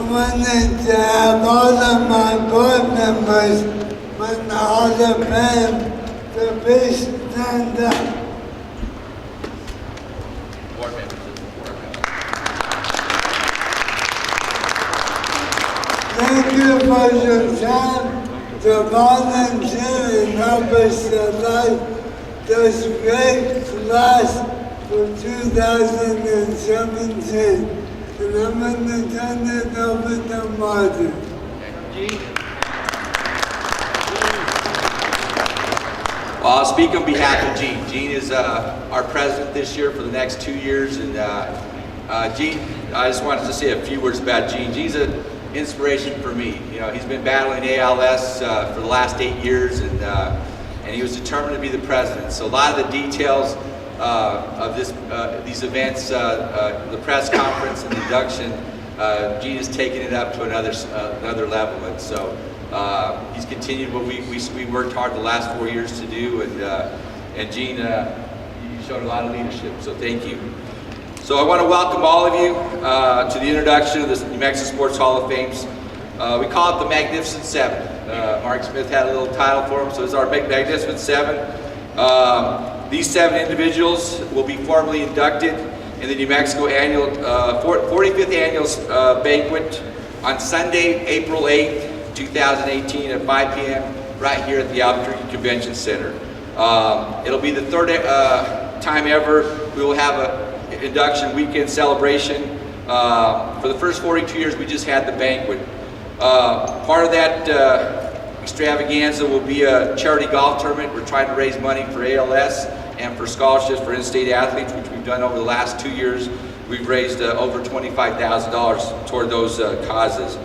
wanted to have all of my board members from the Hall of Fame to please stand up. Thank you for your time to volunteer and help us select this great class for 2017. And I'm going to turn it over to Martin. Well, I'll speak on behalf of Gene. Gene is our president this year for the next 2 years. And Gene, I just wanted to say a few words about Gene. Gene's an inspiration for me. You know, he's been battling ALS for the last 8 years, and he was determined to be the president. So a lot of the details of these events, the press conference and the induction, Gene has taken it up to another level. And so he's continued what we worked hard the last 4 years to do, and Gene, you showed a lot of leadership, so thank you. So I want to welcome all of you to the introduction of the New Mexico Sports Hall of Fame. We call it the Magnificent Seven. Mark Smith had a little title for them, so it's our Magnificent Seven. These 7 individuals will be formally inducted in the New Mexico 45th Annual Banquet on Sunday, April 8th, 2018 at 5 p.m. right here at the Albuquerque Convention Center. It'll be the 3rd time ever we will have an induction weekend celebration. For the first 42 years we just had the banquet. Part of that extravaganza will be a charity golf tournament. We're trying to raise money for ALS and for scholarships for in-state athletes, which we've done over the last 2 years. We've raised over $25,000 toward those causes.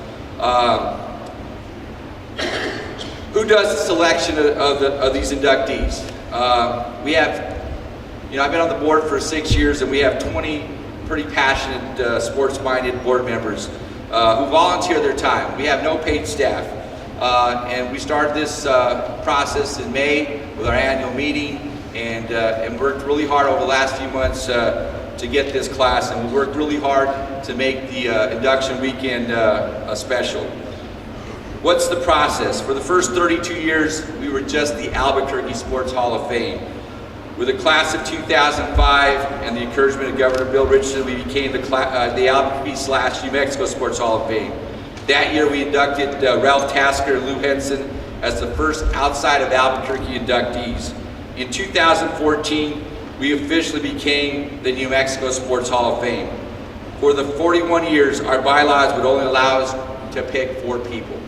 Who does the selection of these inductees? We have, I've been on the board for 6 years, and we have 20 pretty passionate, sports-minded board members who volunteer their time. We have no paid staff. And we started this process in May with our annual meeting, and worked really hard over the last few months to get this class, and we worked really hard to make the induction weekend special. What's the process? For the first 32 years, we were just the Albuquerque Sports Hall of Fame. With the class of 2005 and the encouragement of Governor Bill Richardson, we became the Albuquerque/New Mexico Sports Hall of Fame. That year, we inducted Ralph Tasker and Lou Henson as the first outside of Albuquerque inductees. In 2014, we officially became the New Mexico Sports Hall of Fame. For the 41 years, our bylaws would only allow us to pick 4 people.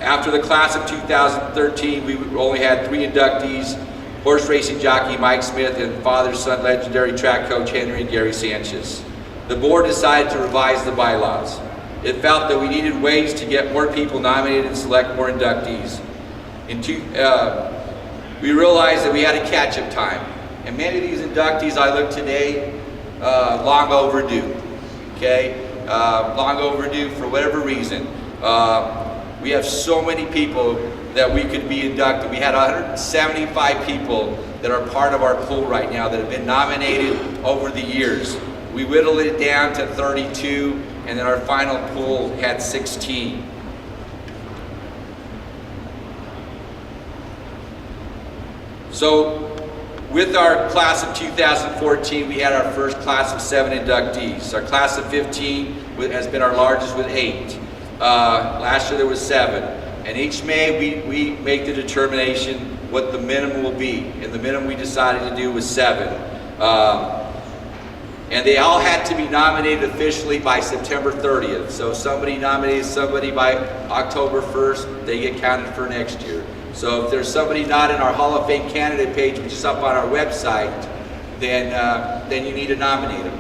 After the class of 2013, we only had 3 inductees: horse racing jockey Mike Smith and father-son legendary track coach Henry and Gary Sanchez. The board decided to revise the bylaws. It felt that we needed ways to get more people nominated and select more inductees. We realized that we had a catch-up time, and many of these inductees I look today, long overdue, okay? Long overdue for whatever reason. We have so many people that we could be inducted. We had 175 people that are part of our pool right now that have been nominated over the years. We whittled it down to 32, and then our final pool had 16. So with our class of 2014, we had our first class of 7 inductees. Our class of 15 has been our largest with 8. Last year there was 7. And each May we make the determination what the minimum will be. And the minimum we decided to do was 7. And they all had to be nominated officially by September 30th. So if somebody nominates somebody by October 1st, they get counted for next year. So if there's somebody not in our Hall of Fame candidate page, which is up on our website, then you need to nominate them.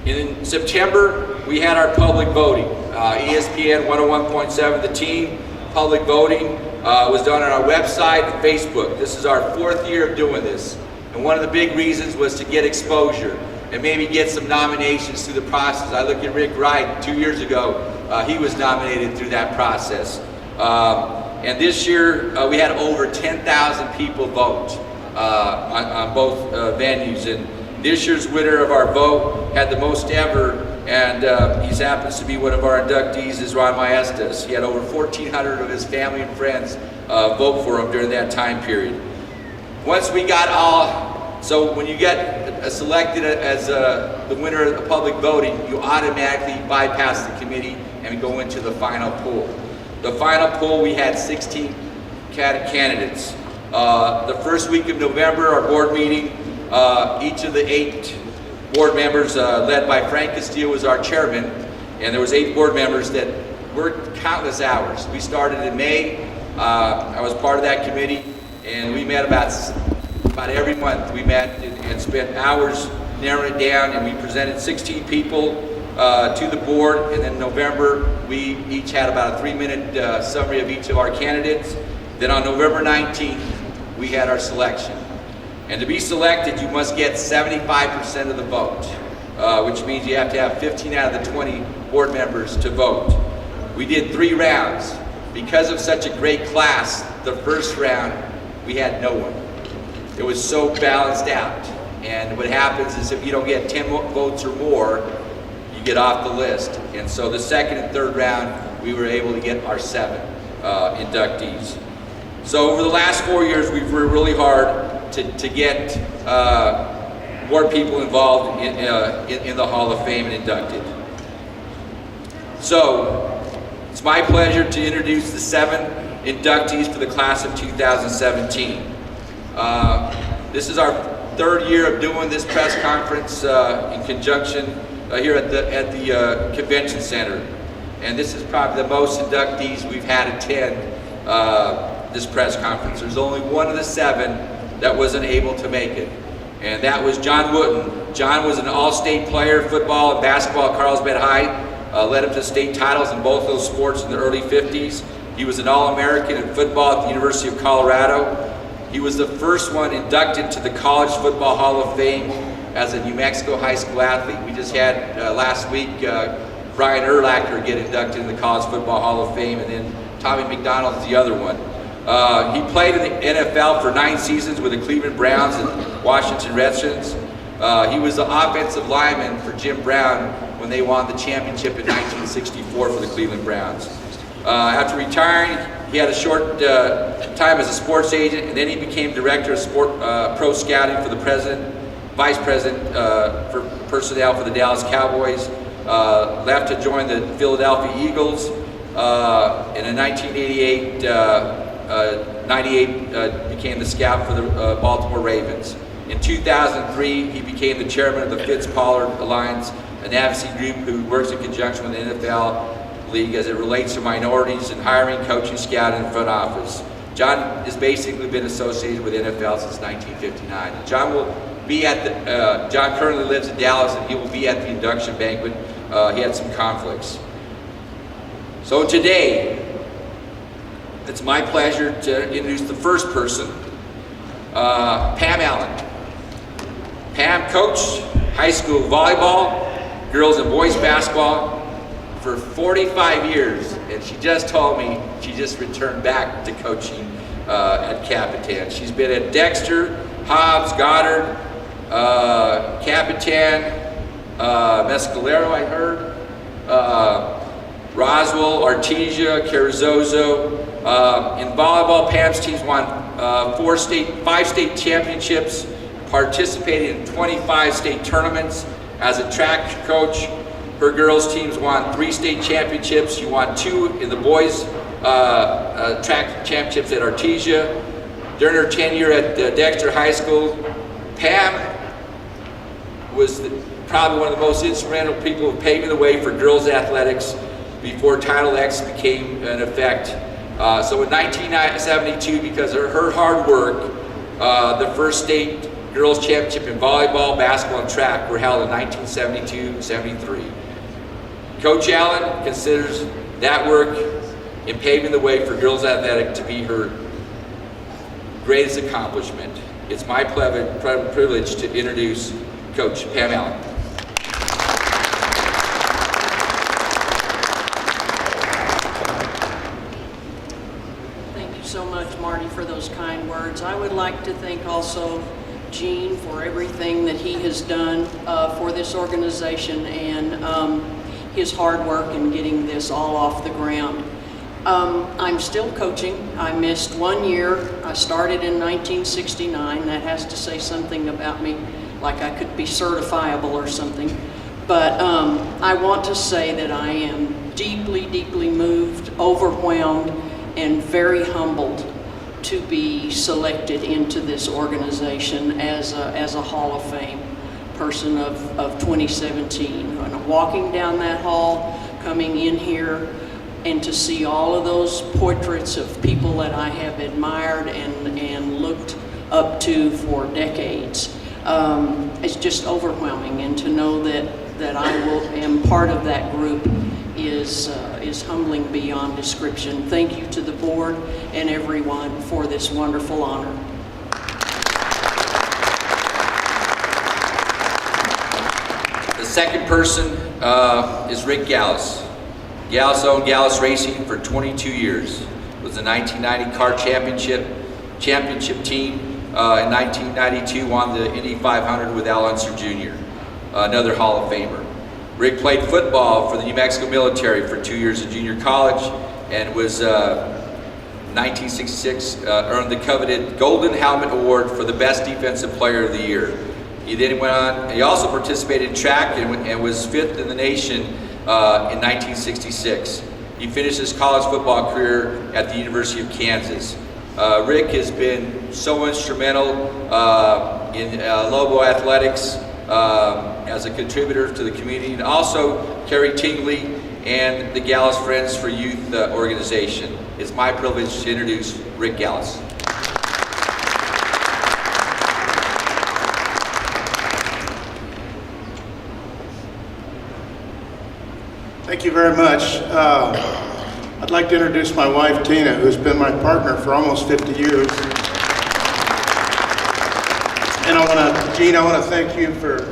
In September, we had our public voting. ESPN 101.7, the team public voting was done on our website and Facebook. This is our 4th year of doing this. And one of the big reasons was to get exposure and maybe get some nominations through the process. I look at Rick Wright 2 years ago. He was nominated through that process. And this year, we had over 10,000 people vote on both venues. And this year's winner of our vote had the most ever and he happens to be one of our inductees, is Ron Maestas. He had over 1,400 of his family and friends vote for him during that time period. Once we got so when you get selected as the winner of the public voting, you automatically bypass the committee and go into the final pool. The final pool, we had 16 candidates. The first week of November, our board meeting, each of the 8 board members, led by Frank Castillo, was our chairman, and there was 8 board members that worked countless hours. We started in May. I was part of that committee, and we met about every month. We met and spent hours narrowing it down, and we presented 16 people to the board, and then in November, we each had about a 3-minute summary of each of our candidates. Then on November 19th, we had our selection. And to be selected, you must get 75% of the vote, which means you have to have 15 out of the 20 board members to vote. We did 3 rounds. Because of such a great class, the first round, we had no one. It was so balanced out. And what happens is if you don't get 10 votes or more, you get off the list. And so the second and third round, we were able to get our 7 inductees. So over the last 4 years, we've worked really hard to get more people involved in the Hall of Fame and inducted. So it's my pleasure to introduce the 7 inductees for the class of 2017. This is our 3rd year of doing this press conference in conjunction here at the Convention Center. And this is probably the most inductees we've had attend this press conference. There's only one of the 7 that wasn't able to make it, and that was John Wooten. John was an all-state player, football and basketball at Carlsbad High, led him to state titles in both those sports in the early 50s. He was an All-American in football at the University of Colorado. He was the first one inducted to the College Football Hall of Fame as a New Mexico high school athlete. We just had last week Brian Urlacher get inducted in the College Football Hall of Fame, and then Tommy McDonald is the other one. He played in the NFL for 9 seasons with the Cleveland Browns and Washington Redskins. He was the offensive lineman for Jim Brown when they won the championship in 1964 for the Cleveland Browns. After retiring, he had a short time as a sports agent, and then he became director of pro scouting for the vice president for personnel for the Dallas Cowboys. Left to join the Philadelphia Eagles. And in 1988, 98 became the scout for the Baltimore Ravens. In 2003, he became the chairman of the Fitz-Pollard Alliance, an advocacy group who works in conjunction with the NFL League as it relates to minorities in hiring, coaching, scouting, and front office. John has basically been associated with NFL since 1959. John will be at the, John currently lives in Dallas, and he will be at the induction banquet. He had some conflicts. So today, it's my pleasure to introduce the first person, Pam Allen. Pam coached high school volleyball, girls and boys basketball for 45 years, and she just told me she just returned back to coaching at Capitan. She's been at Dexter, Hobbs, Goddard, Capitan, Mescalero, I heard, Roswell, Artesia, Carrizozo. In volleyball, Pam's teams won 5 state championships, participated in 25 state tournaments. As a track coach, her girls' teams won 3 state championships. She won 2 in the boys' track championships at Artesia. During her tenure at Dexter High School, Pam was probably one of the most instrumental people paving the way for girls' athletics before Title X became in effect. So in 1972, because of her hard work, the first state girls' championship in volleyball, basketball, and track were held in 1972-73. Coach Allen considers that work in paving the way for girls' athletics to be her greatest accomplishment. It's my privilege to introduce Coach Pam Allen. So much, Marty, for those kind words. I would like to thank also Gene for everything that he has done for this organization and his hard work in getting this all off the ground. I'm still coaching. I missed 1 year. I started in 1969. That has to say something about me, like I could be certifiable or something. But I want to say that I am deeply, deeply moved, overwhelmed, and very humbled to be selected into this organization as a Hall of Fame person of 2017. And walking down that hall, coming in here, and to see all of those portraits of people that I have admired and looked up to for decades, it's just overwhelming. And to know that I am part of that group is humbling beyond description. Thank you to the board and everyone for this wonderful honor. The second person is Rick Gallus. Gallus owned Gallus Racing for 22 years. Was the 1990 car championship team. In 1992 won the Indy 500 with Al Unser Jr., another Hall of Famer. Rick played football for the New Mexico military for 2 years in junior college and was 1966 earned the coveted Golden Helmet Award for the best defensive player of the year. He then went on, he also participated in track and was 5th in the nation in 1966. He finished his college football career at the University of Kansas. Rick has been so instrumental in Lobo Athletics as a contributor to the community, and also Kerry Tingley and the Gallus Friends for Youth organization. It's my privilege to introduce Rick Gallus. Thank you very much. I'd like to introduce my wife, Tina, who's been my partner for almost 50 years. And Gene, I want to thank you for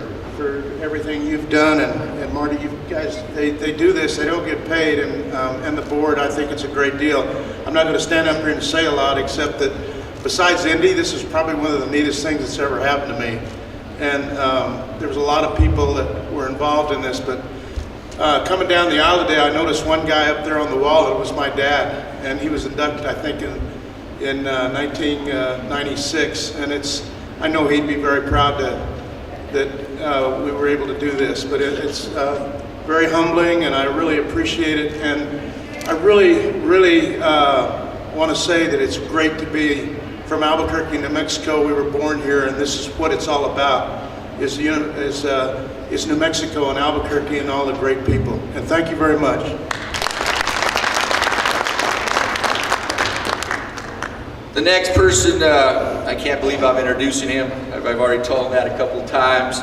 everything you've done, and Marty, you guys, they do this, they don't get paid, and the board, I think it's a great deal. I'm not going to stand up here and say a lot, except that besides Indy, this is probably one of the neatest things that's ever happened to me. And there was a lot of people that were involved in this, but coming down the aisle today, I noticed one guy up there on the wall. It was my dad, and he was inducted, I think, in 1996. And I know he'd be very proud that we were able to do this. But it's very humbling, and I really appreciate it. And I really, really want to say that it's great to be from Albuquerque, New Mexico. We were born here, and this is what it's all about. Is New Mexico and Albuquerque and all the great people. And thank you very much. The next person, I can't believe I'm introducing him. I've already told him that a couple of times,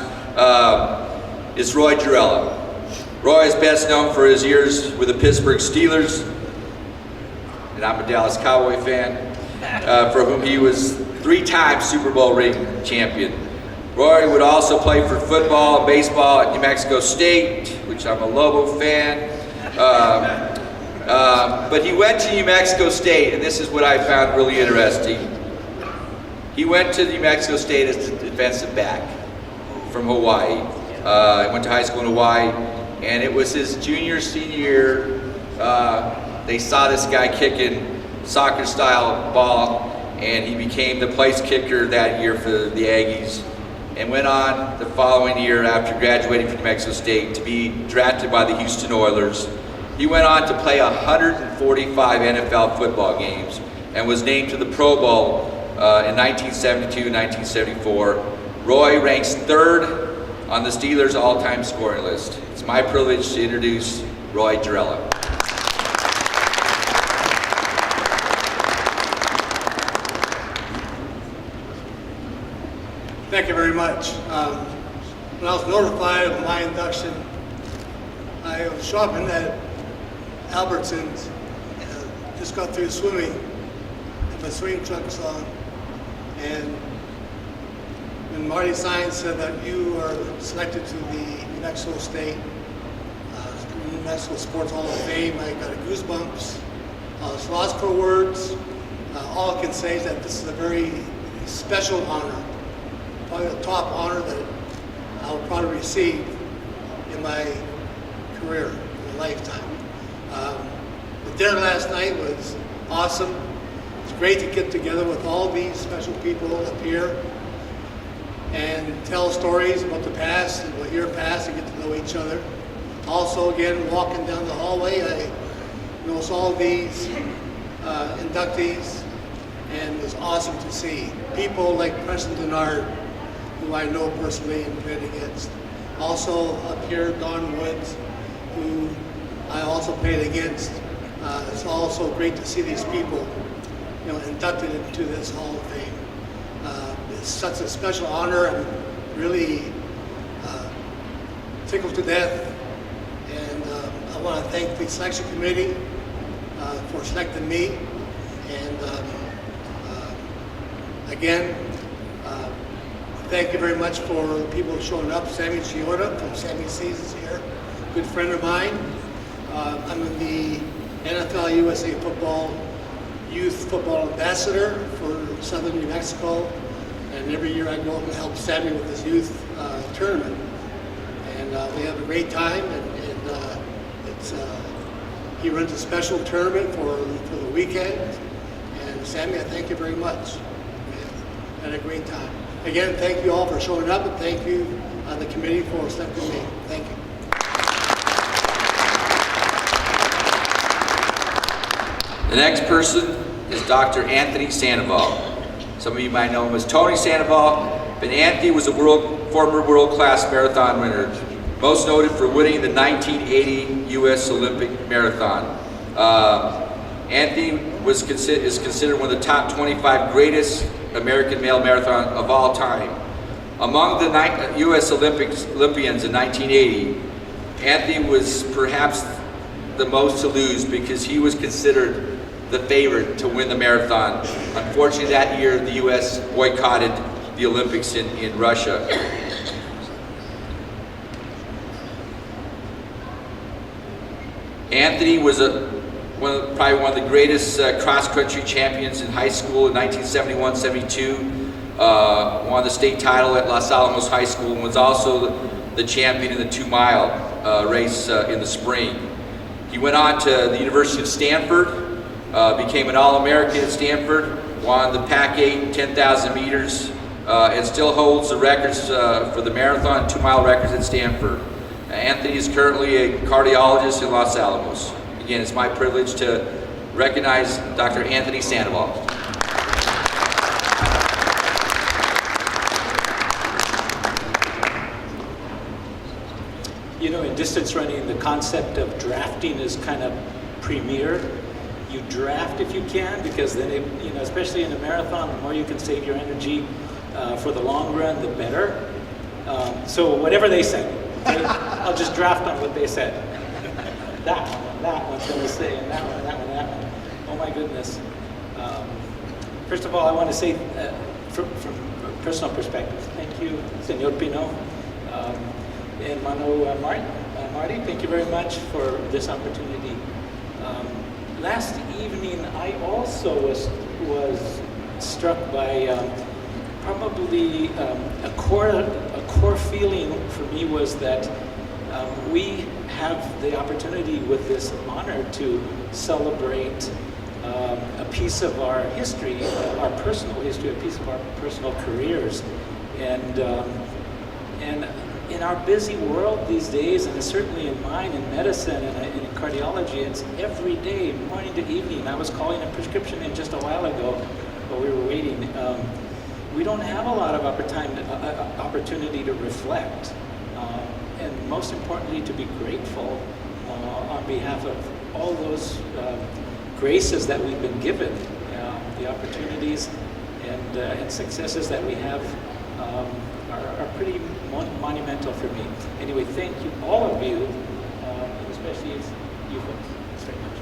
is Roy Girella. Roy is best known for his years with the Pittsburgh Steelers, and I'm a Dallas Cowboy fan, for whom he was 3-time Super Bowl ring champion. Roy would also play for football and baseball at New Mexico State, which I'm a Lobo fan. But he went to New Mexico State, and this is what I found really interesting. He went to New Mexico State as a defensive back from Hawaii. He went to high school in Hawaii, and it was his junior, senior year. They saw this guy kicking soccer-style ball, and he became the place kicker that year for the Aggies, and went on the following year after graduating from New Mexico State to be drafted by the Houston Oilers. He went on to play 145 NFL football games and was named to the Pro Bowl in 1972 and 1974. Roy ranks 3rd on the Steelers' all-time scoring list. It's my privilege to introduce Roy Girella. Thank you very much. When I was notified of my induction, I was shopping at Albertsons, just got through swimming, and my swimming trunks on, and when Marty Sines said that you are selected to the New Mexico State New Mexico Sports Hall of Fame, I got goosebumps. It's lost for words. All I can say is that this is a very special honor. probably the top honor that I'll probably receive in my career, in my lifetime. The dinner last night was awesome. It's great to get together with all these special people up here and tell stories about the past and about your past and get to know each other. Also, again, walking down the hallway, I noticed all these inductees, and it was awesome to see people like Preston Denard, who I know personally and played against. Also up here, Don Woods, who I also played against. It's also great to see these people, inducted into this Hall of Fame. It's such a special honor. I'm really tickled to death, and I want to thank the selection committee for selecting me. And again, thank you very much for the people showing up. Sammy Chioda from Sammy Seas is here, good friend of mine. I'm in the NFL USA Football Youth Football Ambassador for Southern New Mexico, and every year I go up and help Sammy with his youth tournament. And we have a great time, and it's he runs a special tournament for the weekend. And Sammy, I thank you very much. We had a great time. Again, thank you all for showing up, and thank you the committee for selecting me. Thank you. The next person is Dr. Anthony Sandoval. Some of you might know him as Tony Sandoval, but Anthony was a former world-class marathon winner, most noted for winning the 1980 U.S. Olympic Marathon. Anthony is considered one of the top 25 greatest American male marathon of all time. Among the U.S. Olympians in 1980, Anthony was perhaps the most to lose because he was considered the favorite to win the marathon. Unfortunately, that year the U.S. boycotted the Olympics in Russia. Anthony was probably one of the greatest cross-country champions in high school in 1971-72. Won the state title at Los Alamos High School and was also the champion in the 2-mile race in the spring. He went on to the University of Stanford, became an All-American at Stanford, won the Pac-8 10,000 meters, and still holds the records for the marathon 2-mile records at Stanford. Anthony is currently a cardiologist in Los Alamos. Again, it's my privilege to recognize Dr. Anthony Sandoval. You know, in distance running, the concept of drafting is kind of premier. You draft if you can, because then, especially in a marathon, the more you can save your energy for the long run, the better. So whatever they say, okay? I'll just draft on what they said. That one's going to say, and that one. Oh my goodness. First of all, I want to say, from a personal perspective, thank you, Senor Pino, and Mano Marty, thank you very much for this opportunity. Last evening, I also was struck by probably a core feeling for me was that we have the opportunity with this honor to celebrate a piece of our history, our personal history, a piece of our personal careers, and in our busy world these days, and certainly in mine, in medicine and in cardiology, it's every day, morning to evening. I was calling a prescription in just a while ago while we were waiting. We don't have a lot of opportunity to reflect, and most importantly, to be grateful on behalf of all those graces that we've been given, the opportunities and successes that we have are pretty monumental for me. Anyway, thank you, all of you, especially you folks. Thanks very much.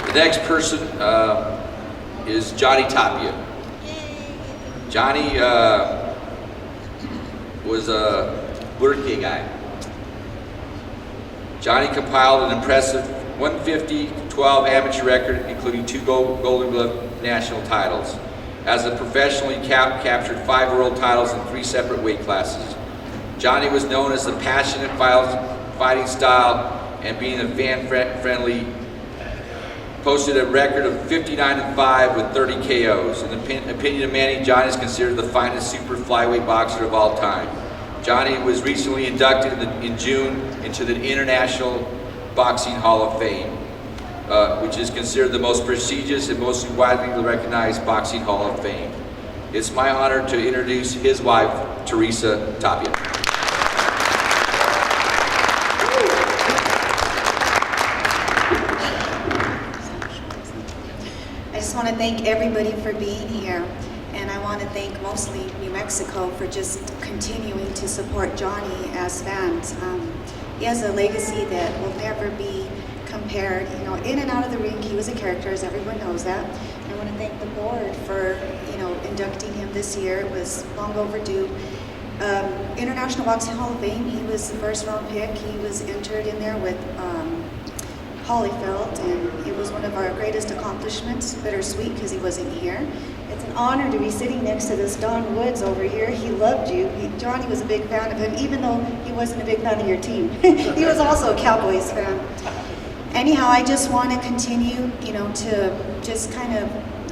The next person is Johnny Tapia. Johnny was a Albuquerque guy. Johnny compiled an impressive 150-12 amateur record, including 2 Golden Glove national titles. As a professional, he captured 5 world titles in 3 separate weight classes. Johnny was known as the passionate fighting style and being a fan-friendly, posted a record of 59-5 with 30 KOs. In the opinion of many, Johnny is considered the finest super flyweight boxer of all time. Johnny was recently inducted in June into the International Boxing Hall of Fame, which is considered the most prestigious and most widely recognized boxing hall of fame. It's my honor to introduce his wife, Teresa Tapia. I just want to thank everybody for being here, and I want to thank mostly New Mexico for just continuing to support Johnny as fans. He has a legacy that will never be compared. You know, in and out of the ring, he was a character, as everyone knows that. I want to thank the board for, inducting him this year. It was long overdue. International Boxing Hall of Fame, he was the first round pick. He was entered in there with Holyfield, and it was one of our greatest accomplishments. Bittersweet because he wasn't here. It's an honor to be sitting next to this Don Woods over here. He loved you. Johnny was a big fan of him, even though he wasn't a big fan of your team. He was also a Cowboys fan. Anyhow, I just want to continue, to just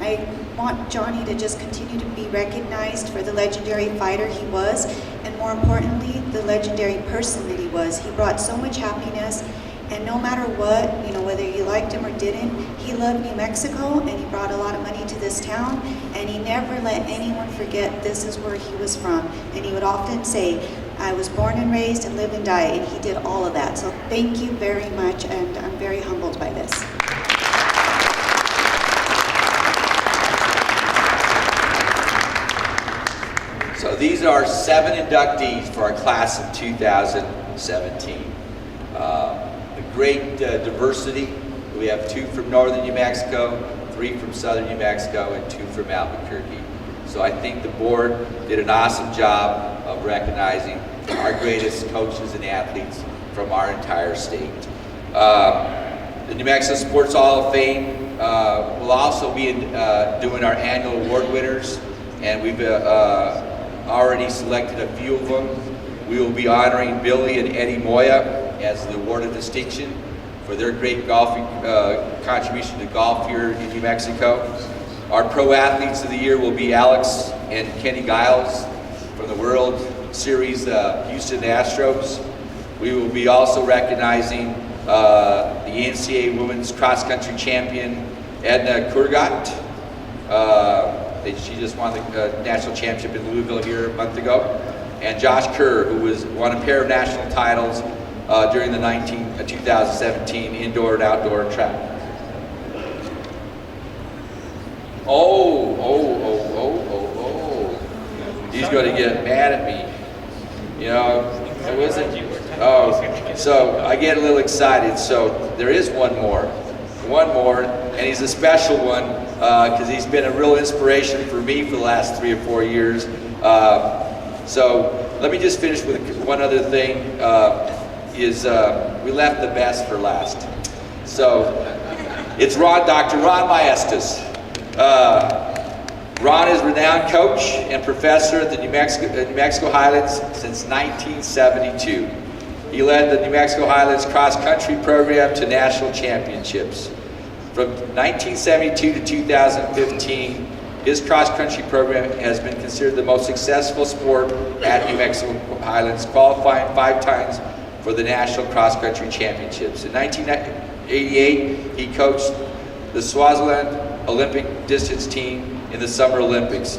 I want Johnny to just continue to be recognized for the legendary fighter he was, and more importantly, the legendary person that he was. He brought so much happiness, and no matter what, whether you liked him or didn't, he loved New Mexico, and he brought a lot of money to this town, and he never let anyone forget this is where he was from. And he would often say, I was born and raised and live and die, and he did all of that. So thank you very much, and I'm very humbled by this. So these are 7 inductees for our class of 2017. A great diversity. We have 2 from northern New Mexico, 3 from southern New Mexico, and 2 from Albuquerque. So I think the board did an awesome job of recognizing our greatest coaches and athletes from our entire state. The New Mexico Sports Hall of Fame will also be doing our annual award winners, and we've already selected a few of them. We will be honoring Billy and Eddie Moya as the award of distinction for their great golfing contribution to golf here in New Mexico. Our pro athletes of the year will be Alex and Kenny Giles from the World Series Houston Astros. We will be also recognizing the NCAA Women's Cross Country Champion Edna Kurgat. She just won the national championship in Louisville here a month ago. And Josh Kerr, who won a pair of national titles during the 2017 indoor and outdoor track. Oh. He's going to get mad at me. It wasn't you. Oh, so I get a little excited. So there is one more, and he's a special one because he's been a real inspiration for me for the last 3 or 4 years. So let me just finish with one other thing. We left the best for last. So it's Dr. Ron Maestas. Ron is a renowned coach and professor at the New Mexico Highlands since 1972. He led the New Mexico Highlands cross-country program to national championships. From 1972 to 2015, his cross-country program has been considered the most successful sport at New Mexico Highlands, qualifying 5 times for the National Cross-Country Championships. In 1988, he coached the Swaziland Olympic distance team in the Summer Olympics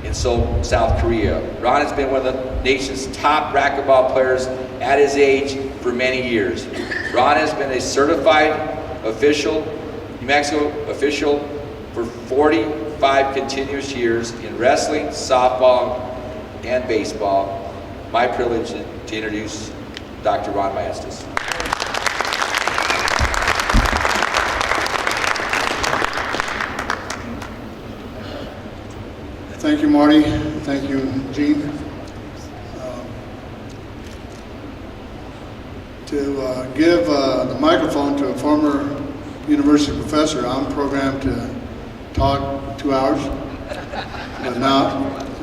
in Seoul, South Korea. Ron has been one of the nation's top racquetball players at his age for many years. Ron has been a certified official, New Mexico official, for 45 continuous years in wrestling, softball, and baseball. My privilege to introduce Dr. Ron Maestas. Thank you, Marty. Thank you, Gene. To give the microphone to a former university professor, I'm programmed to talk 2 hours,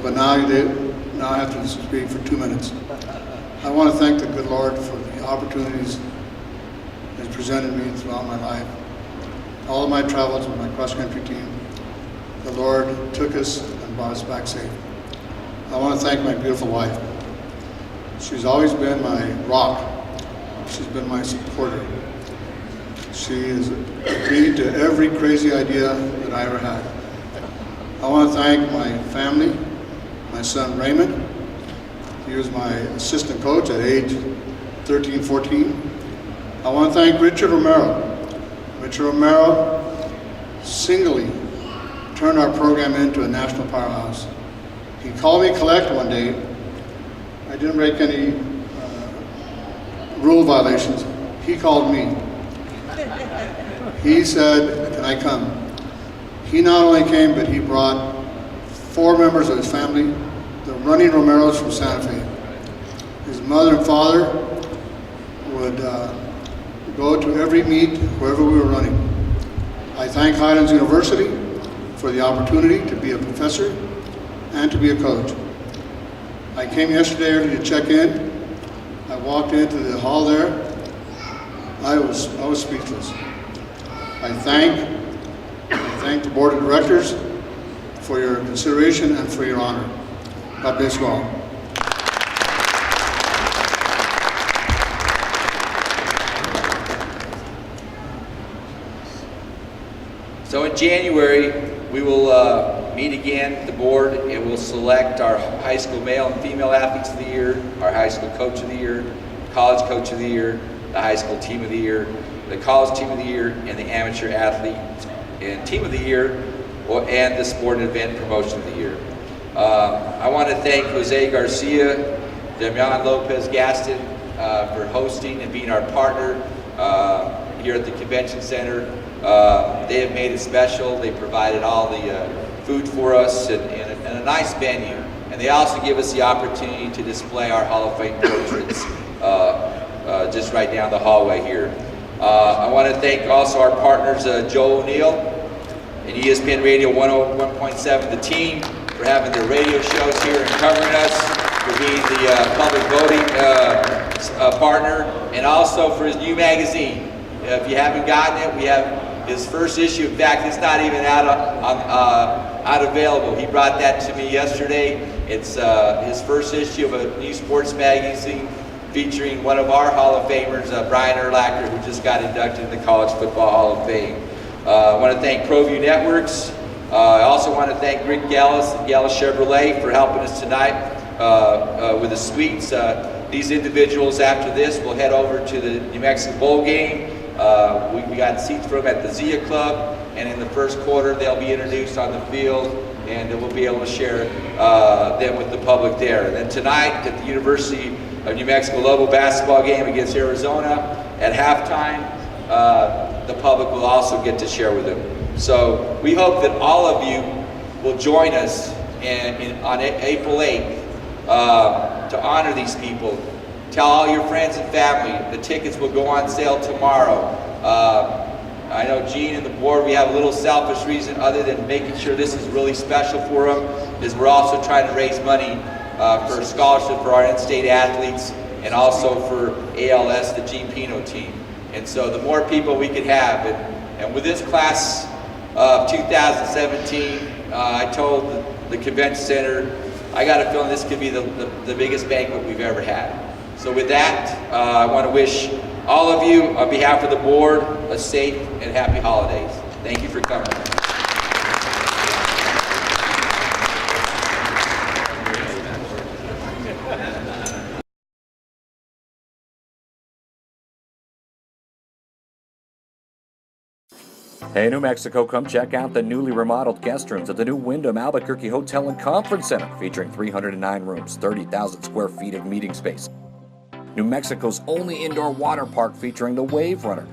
but now I have to speak for 2 minutes. I want to thank the good Lord for the opportunities He's presented me throughout my life. All of my travels with my cross-country team, the Lord took us and brought us back safe. I want to thank my beautiful wife. She's always been my rock. She's been my supporter. She has agreed to every crazy idea that I ever had. I want to thank my family, my son Raymond. He was my assistant coach at age 13, 14. I want to thank Richard Romero. Richard Romero singly turned our program into a national powerhouse. He called me collect one day. I didn't break any rule violations. He called me. He said, "Can I come?" He not only came, but he brought 4 members of his family, the running Romeros from Santa Fe. His mother and father would go to every meet wherever we were running. I thank Highlands University for the opportunity to be a professor and to be a coach. I came yesterday early to check in. I walked into the hall there. I was speechless. I thank the board of directors for your consideration and for your honor. God bless you all. So in January, we will meet again, the board, and we'll select our high school male and female athletes of the year, our high school coach of the year, college coach of the year, the high school team of the year, the college team of the year, and the amateur athlete and team of the year, and the sport and event promotion of the year. I want to thank Jose Garcia, Damian Lopez Gaston for hosting and being our partner here at the convention center. They have made it special. They provided all the food for us and a nice venue. And they also give us the opportunity to display our Hall of Fame portraits just right down the hallway here. I want to thank also our partners, Joe O'Neill and ESPN Radio 101.7, the team, for having their radio shows here and covering us, for being the public voting partner, and also for his new magazine. If you haven't gotten it, we have his first issue. In fact, it's not even out available. He brought that to me yesterday. It's his first issue of a new sports magazine featuring one of our Hall of Famers, Brian Urlacher, who just got inducted in the College Football Hall of Fame. I want to thank ProView Networks. I also want to thank Rick Gallis and Gallis Chevrolet for helping us tonight with the suites. These individuals, after this, will head over to the New Mexico Bowl game. We got seats for them at the Zia Club, and in the first quarter they'll be introduced on the field, and we'll be able to share them with the public there. And then tonight at the University of New Mexico Lobo basketball game against Arizona, at halftime, the public will also get to share with them. So we hope that all of you will join us on April 8th to honor these people. Tell all your friends and family. The tickets will go on sale tomorrow. I know Gene and the board, we have a little selfish reason other than making sure this is really special for them, is we're also trying to raise money for a scholarship for our in-state athletes and also for ALS, the Gene Pino team. And so the more people we could have, and with this class of 2017, I told the convention center, I got a feeling this could be the biggest banquet we've ever had. So with that, I want to wish all of you, on behalf of the board, a safe and happy holidays. Thank you for coming. Hey, New Mexico, come check out the newly remodeled guest rooms at the new Wyndham Albuquerque Hotel and Conference Center, featuring 309 rooms, 30,000 square feet of meeting space. New Mexico's only indoor water park featuring the Wave Runner.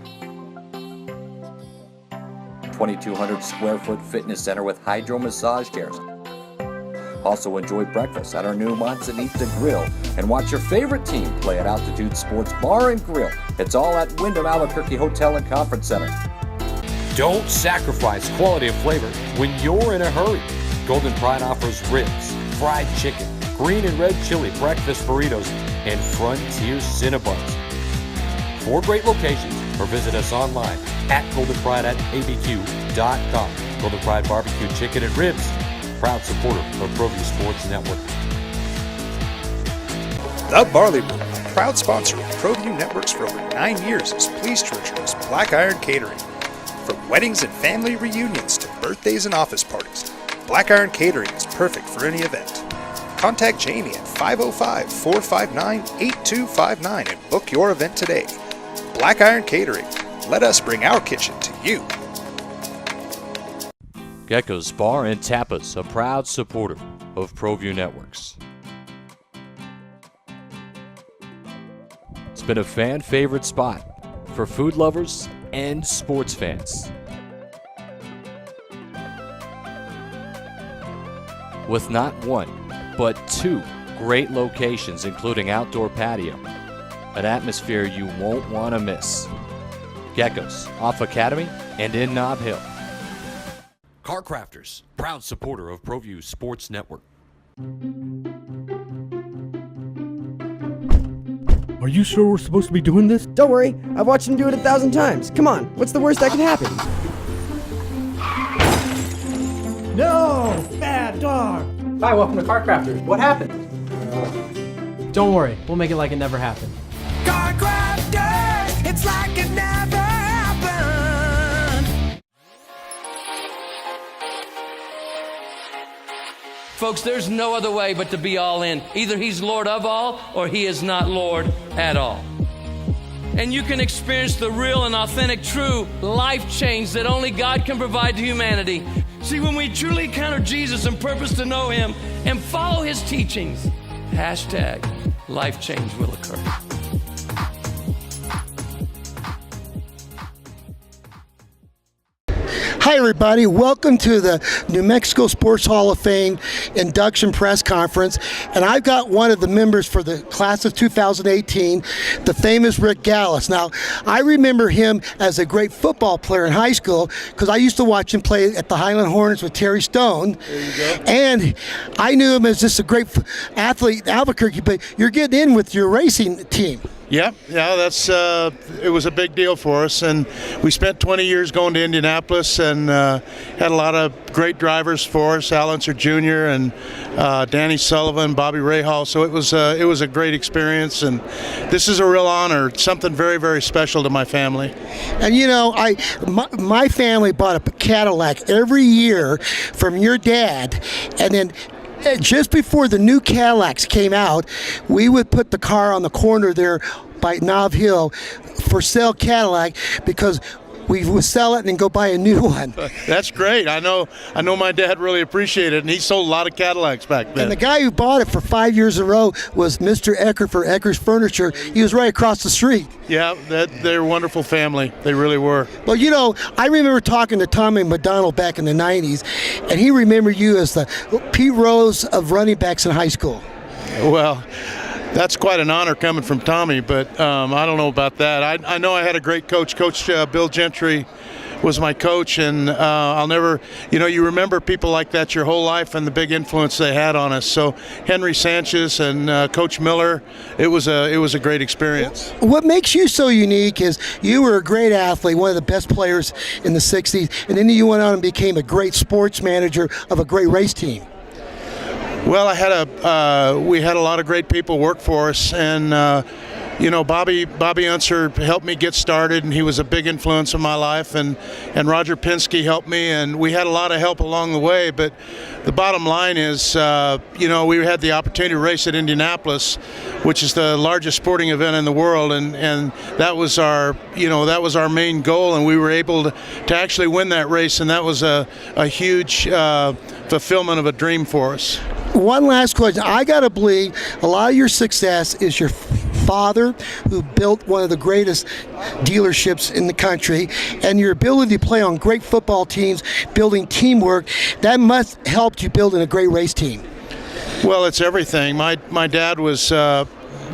2,200 square foot fitness center with hydro massage chairs. Also enjoy breakfast at our new Manzanita Grill and watch your favorite team play at Altitude Sports Bar and Grill. It's all at Wyndham Albuquerque Hotel and Conference Center. Don't sacrifice quality and flavor when you're in a hurry. Golden Pride offers ribs, fried chicken, green and red chili breakfast burritos, and Frontier Cinnabons. 4 great locations, or visit us online at goldenpride@abq.com. Golden Pride Barbecue Chicken and Ribs, proud supporter of ProView Sports Network. The Barley Room, a proud sponsor of ProView Networks for over 9 years, is pleased to introduce Black Iron Catering. From weddings and family reunions to birthdays and office parties, Black Iron Catering is perfect for any event. Contact Jamie at 505-459-8259 and book your event today. Black Iron Catering. Let us bring our kitchen to you. Gecko's Bar and Tapas, a proud supporter of ProView Networks. It's been a fan favorite spot for food lovers and sports fans. With not one, but 2 great locations, including outdoor patio, an atmosphere you won't want to miss. Gecko's, off Academy and in Nob Hill. Car Crafters, proud supporter of ProView Sports Network. Are you sure we're supposed to be doing this? Don't worry, I've watched him do it 1,000 times. Come on, what's the worst that can happen? No! Bad dog! Hi, welcome to Car Crafters. What happened? Don't worry, we'll make it like it never happened. Car Crafters, it's like it never happened. Folks, there's no other way but to be all in. Either he's Lord of all or he is not Lord at all. And you can experience the real and authentic, true life change that only God can provide to humanity. See, when we truly encounter Jesus and purpose to know him and follow his teachings, hashtag life change will occur. Hi, everybody. Welcome to the New Mexico Sports Hall of Fame induction press conference. And I've got one of the members for the class of 2018, the famous Rick Gallis. Now, I remember him as a great football player in high school because I used to watch him play at the Highland Hornets with Terry Stone. There you go. And I knew him as just a great athlete in Albuquerque, but you're getting in with your racing team. Yeah, that's it was a big deal for us, and we spent 20 years going to Indianapolis and had a lot of great drivers for us, Al Unser Jr. and Danny Sullivan, Bobby Rahal. So it was a great experience, and this is a real honor. It's something very, very special to my family. And you know, my family bought a Cadillac every year from your dad, and then just before the new Cadillacs came out, we would put the car on the corner there by Nob Hill for sale Cadillac because we would sell it and then go buy a new one. That's great. I know my dad really appreciated it, and he sold a lot of Cadillacs back then. And the guy who bought it for 5 years in a row was Mr. Eckert for Eckert's Furniture. He was right across the street. Yeah, they're a wonderful family. They really were. Well, you know, I remember talking to Tommy McDonald back in the 90s, and he remembered you as the Pete Rose of running backs in high school. Well, that's quite an honor coming from Tommy, but I don't know about that. I know I had a great coach. Coach Bill Gentry was my coach, and I'll never, you remember people like that your whole life and the big influence they had on us. So Henry Sanchez and Coach Miller, it was a great experience. What makes you so unique is you were a great athlete, one of the best players in the 60s, and then you went on and became a great sports manager of a great race team. Well, we had a lot of great people work for us, and Bobby Unser helped me get started, and he was a big influence in my life, and Roger Penske helped me, and we had a lot of help along the way. But the bottom line is, we had the opportunity to race at Indianapolis, which is the largest sporting event in the world, and that was our main goal, and we were able to actually win that race, and that was a huge fulfillment of a dream for us. One last question. I got to believe a lot of your success is your father, who built one of the greatest dealerships in the country, and your ability to play on great football teams, building teamwork, that must help you building a great race team. Well, it's everything. My dad was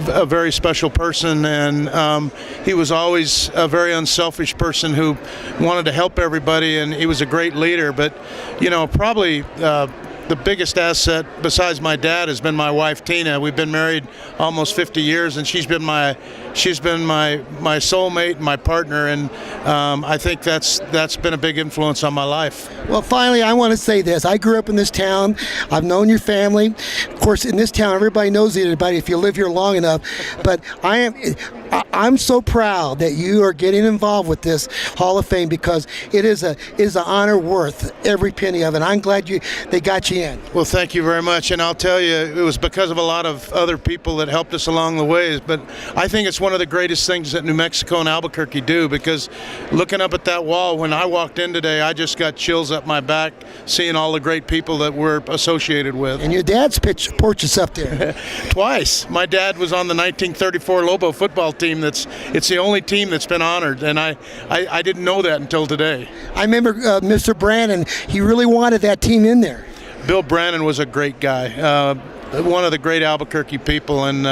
a very special person, and he was always a very unselfish person who wanted to help everybody, and he was a great leader. But, you know, probably the biggest asset besides my dad has been my wife Tina. We've been married almost 50 years, and she's been my soulmate, my partner, and I think that's been a big influence on my life. Well, finally, I want to say this. I grew up in this town. I've known your family. Of course, in this town, everybody knows everybody if you live here long enough. But I'm so proud that you are getting involved with this Hall of Fame, because it is an honor worth every penny of it. I'm glad they got you in. Well, thank you very much. And I'll tell you, it was because of a lot of other people that helped us along the way. But I think it's one of the greatest things that New Mexico and Albuquerque do, because looking up at that wall, when I walked in today, I just got chills up my back seeing all the great people that we're associated with. And your dad's porch is up there. Twice. My dad was on the 1934 Lobo football team. It's the only team that's been honored, and I didn't know that until today. I remember Mr. Brandon, he really wanted that team in there. Bill Brannon was a great guy. One of the great Albuquerque people, and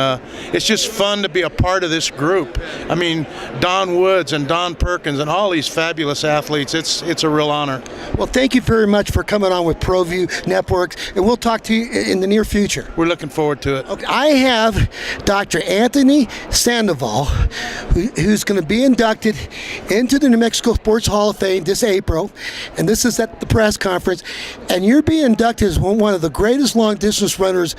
it's just fun to be a part of this group. I mean, Don Woods and Don Perkins and all these fabulous athletes, it's a real honor. Well, thank you very much for coming on with ProView Networks, and we'll talk to you in the near future. We're looking forward to it. Okay, I have Dr. Anthony Sandoval, who's going to be inducted into the New Mexico Sports Hall of Fame this April, and this is at the press conference, and you're being inducted as one of the greatest long-distance runners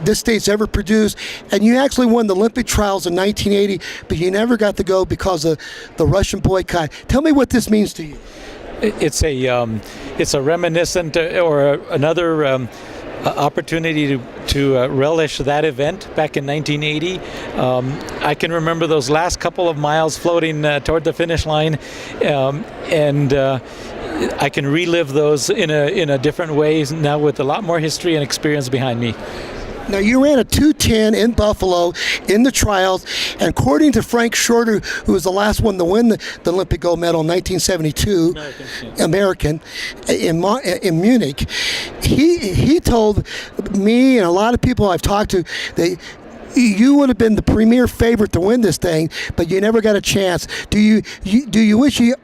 this state's ever produced, and you actually won the Olympic trials in 1980, but you never got to go because of the Russian boycott. Tell me what this means to you. It's a reminiscent or another opportunity to relish that event back in 1980. I can remember those last couple of miles floating toward the finish line, and I can relive those in a different way now with a lot more history and experience behind me. Now, you ran a 2:10 in Buffalo in the trials, and according to Frank Shorter, who was the last one to win the Olympic gold medal in 1972, American in Munich, he told me and a lot of people I've talked to that you would have been the premier favorite to win this thing, but you never got a chance. Do you wish you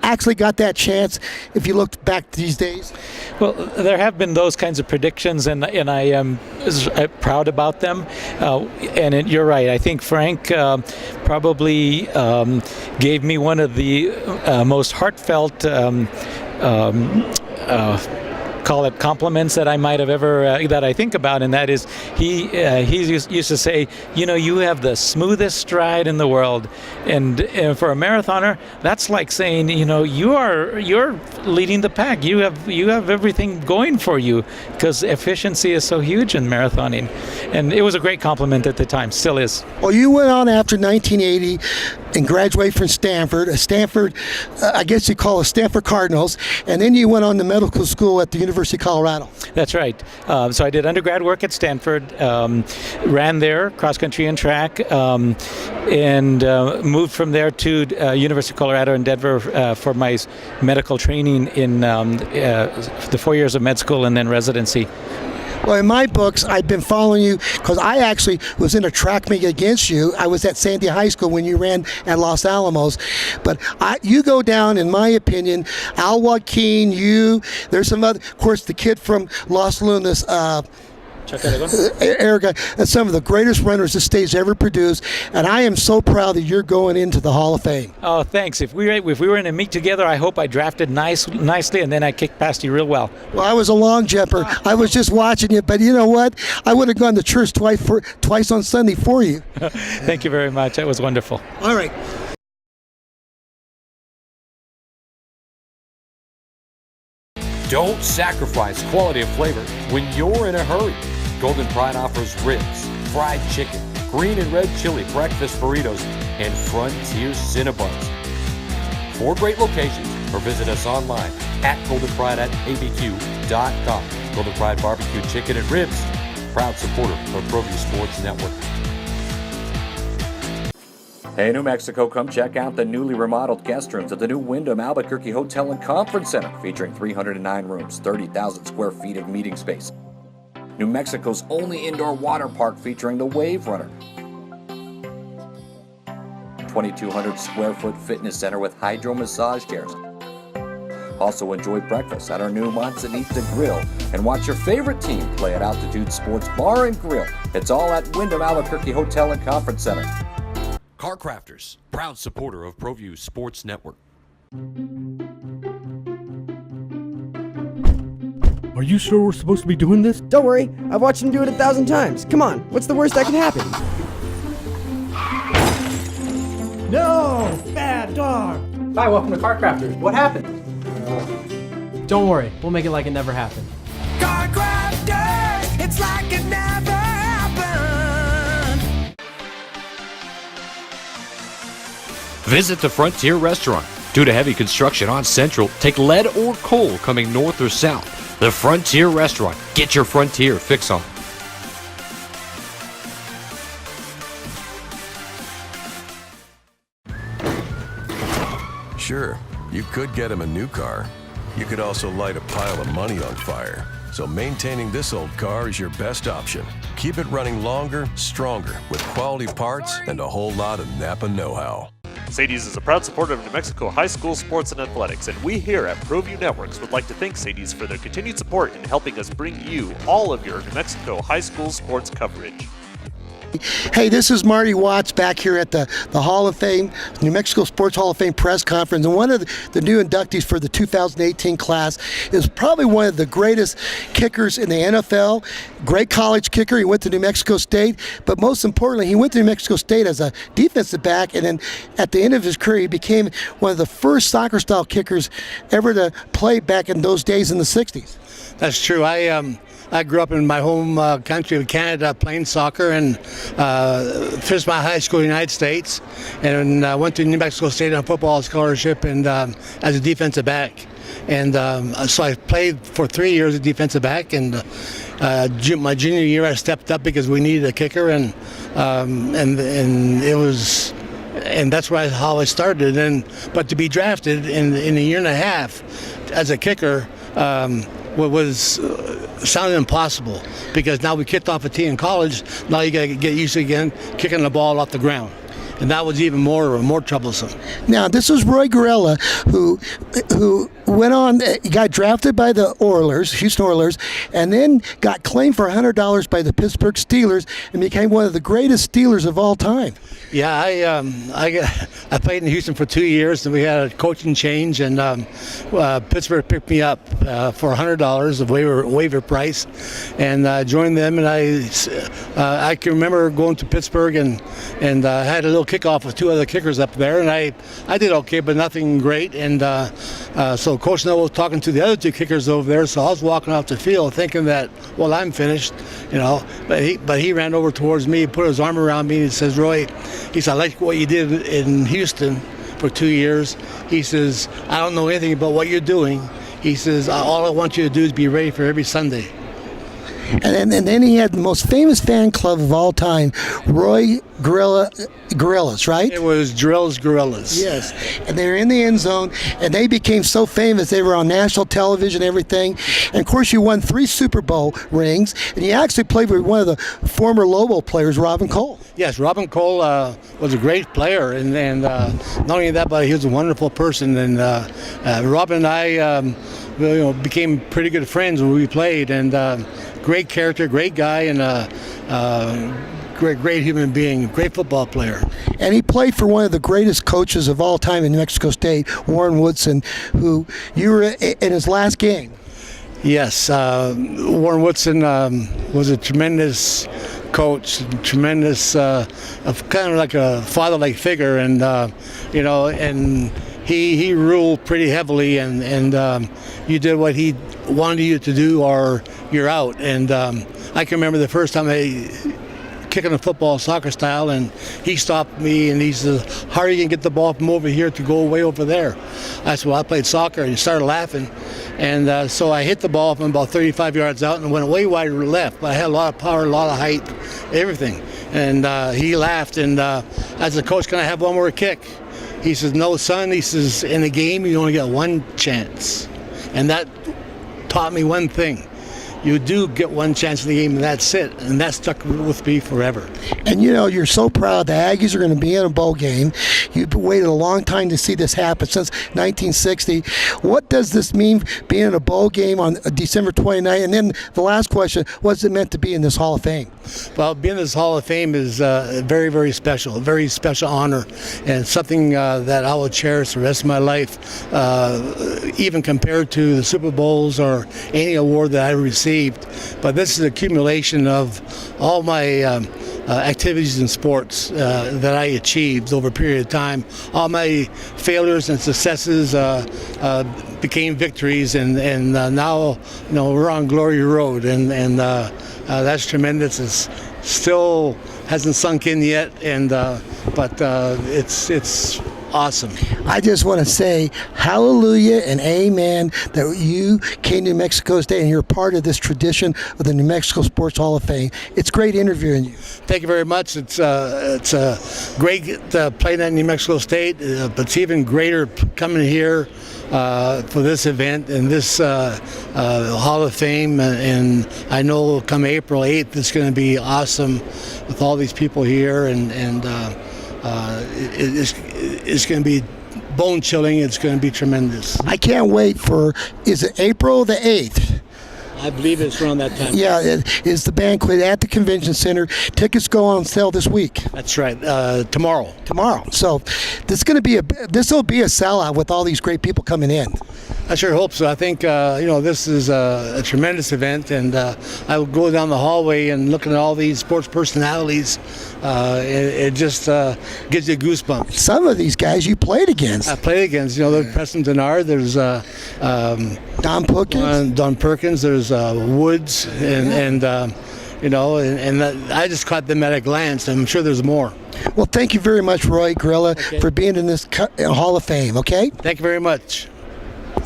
actually got that chance if you looked back these days? Well, there have been those kinds of predictions, and I am proud about them. You're right. I think Frank probably gave me one of the most heartfelt call it compliments that I might have ever that I think about, and that is he used to say, you know, you have the smoothest stride in the world, and for a marathoner, that's like saying, you know, you're leading the pack. You have everything going for you, because efficiency is so huge in marathoning, and it was a great compliment at the time, still is. Well, you went on after 1980 and graduated from Stanford. I guess you call it Stanford Cardinals, and then you went on to medical school at the University of Colorado. That's right. So I did undergrad work at Stanford, ran there, cross country and track, and moved from there to University of Colorado in Denver for my medical training in the 4 years of med school and then residency. Well, in my books, I've been following you because I actually was in a track meet against you. I was at Sandy High School when you ran at Los Alamos. But you go down, in my opinion, Al Joaquin, there's some other, of course, the kid from Los Lunas, Erica, that's some of the greatest runners the state's ever produced, and I am so proud that you're going into the Hall of Fame. Oh, thanks. If we were in a meet together, I hope I drafted nicely, and then I kicked past you real well. Well, I was a long jumper. I was just watching you, but you know what? I would have gone to church twice on Sunday for you. Thank you very much. That was wonderful. All right. Don't sacrifice quality of flavor when you're in a hurry. Golden Pride offers ribs, fried chicken, green and red chili breakfast burritos, and Frontier Cinnabons. 4 great locations, or visit us online at goldenpride@abq.com. Golden Pride Barbecue Chicken and Ribs, proud supporter of ProView Sports Network. Hey, New Mexico, come check out the newly remodeled guest rooms at the new Wyndham Albuquerque Hotel and Conference Center, featuring 309 rooms, 30,000 square feet of meeting space. New Mexico's only indoor water park featuring the Wave Runner. 2,200 square foot fitness center with hydro massage chairs. Also enjoy breakfast at our new Manzanita Grill and watch your favorite team play at Altitude Sports Bar and Grill. It's all at Wyndham Albuquerque Hotel and Conference Center. Car Crafters, proud supporter of ProView Sports Network. Are you sure we're supposed to be doing this? Don't worry, I've watched him do it 1,000 times. Come on, what's the worst that can happen? No! Bad dog! Hi, welcome to Car Crafters. What happened? Don't worry, we'll make it like it never happened. Car Crafters, it's like it never happened. Visit the Frontier Restaurant. Due to heavy construction on Central, take lead or coal coming north or south. The Frontier Restaurant. Get your Frontier fix on. Sure, you could get him a new car. You could also light a pile of money on fire. So maintaining this old car is your best option. Keep it running longer, stronger, with quality parts and a whole lot of Napa know-how. Sadie's is a proud supporter of New Mexico high school sports and athletics, and we here at ProView Networks would like to thank Sadie's for their continued support in helping us bring you all of your New Mexico high school sports coverage. Hey, this is Marty Watts back here at the Hall of Fame, New Mexico Sports Hall of Fame press conference. And one of the new inductees for the 2018 class is probably one of the greatest kickers in the NFL. Great college kicker. He went to New Mexico State. But most importantly, he went to New Mexico State as a defensive back. And then at the end of his career, he became one of the first soccer-style kickers ever to play back in those days in the 60s. That's true. I grew up in my home country of Canada playing soccer and finished my high school in the United States and went to New Mexico State on a football scholarship and as a defensive back. And so I played for 3 years as a defensive back, and my junior year I stepped up because we needed a kicker, and it was. And that's how I started. But to be drafted in a year and a half as a kicker was sounded impossible, because now we kicked off a tee in college. Now you got to get used to again kicking the ball off the ground, and that was even more troublesome. Now this was Roy Gorilla, who went on, got drafted by the Houston Oilers, and then got claimed for $100 by the Pittsburgh Steelers and became one of the greatest Steelers of all time. Yeah, I played in Houston for 2 years, and we had a coaching change, and Pittsburgh picked me up for $100 of waiver price, and joined them. And I can remember going to Pittsburgh and had a little kickoff with two other kickers up there, and I did okay, but nothing great. And so Coach Snow was talking to the other two kickers over there, so I was walking off the field thinking that, well, I'm finished, But he ran over towards me, put his arm around me, and he says, Roy, he said, I like what you did in Houston for 2 years. He says, I don't know anything about what you're doing. He says, all I want you to do is be ready for every Sunday. And then he had the most famous fan club of all time, Roy Gorillas, right? It was Drill's Gorillas. Yes, and they were in the end zone, and they became so famous. They were on national television, everything. And of course, you won 3 Super Bowl rings, and you actually played with one of the former Lobo players, Robin Cole. Yes, Robin Cole was a great player, and not only that, but he was a wonderful person. And Robin and I became pretty good friends when we played, and great character, great guy, and great human being, great football player. And he played for one of the greatest coaches of all time in New Mexico State, Warren Woodson, who you were in his last game. Yes, Warren Woodson was a tremendous coach, tremendous, kind of like a father-like figure, and and he ruled pretty heavily, and you did what he wanted you to do, or you're out. And I can remember the first time I kicking a football soccer style, and he stopped me and he says, how are you going to get the ball from over here to go way over there? I said, well, I played soccer, and he started laughing. And so I hit the ball from about 35 yards out and went way wide left, but I had a lot of power, a lot of height, everything. And he laughed, and I said, Coach, can I have one more kick? He says, no, son. He says, in a game, you only got one chance. And that taught me one thing. you do get one chance in the game, and that's it. And that stuck with me forever. And you know, you're so proud the Aggies are going to be in a bowl game. You've waited a long time to see this happen, since 1960. What does this mean, being in a bowl game on December 29th? And then the last question, what's it meant to be in this Hall of Fame? Well, being in this Hall of Fame is very, very special, a very special honor, and something that I will cherish the rest of my life, even compared to the Super Bowls or any award that I received. But this is an accumulation of all my activities in sports that I achieved over a period of time. All my failures and successes became victories, and now, you know, we're on Glory Road, and that's tremendous. It's still hasn't sunk in yet, and but it's awesome. I just want to say hallelujah and amen that you came to New Mexico State and you're part of this tradition of the New Mexico Sports Hall of Fame. It's great interviewing you. Thank you very much. It's great playing at New Mexico State, but it's even greater coming here for this event and this Hall of Fame. And I know come April 8th, it's going to be awesome with all these people here, and it's going to be bone chilling. It's going to be tremendous. I can't wait for, is it April the 8th? I believe it's around that time. Yeah, it is the banquet at the convention center. Tickets go on sale this week. That's right. Tomorrow. So this will be a sellout with all these great people coming in. I sure hope so. I think this is a tremendous event, and I will go down the hallway and looking at all these sports personalities. It just gives you goosebumps. Some of these guys you played against. I played against. There's Preston Denard. There's Don Perkins. Don Perkins. There's Woods, and I just caught them at a glance. I'm sure there's more. Well, thank you very much, Roy Gorilla, for being in this Hall of Fame. Okay. Thank you very much.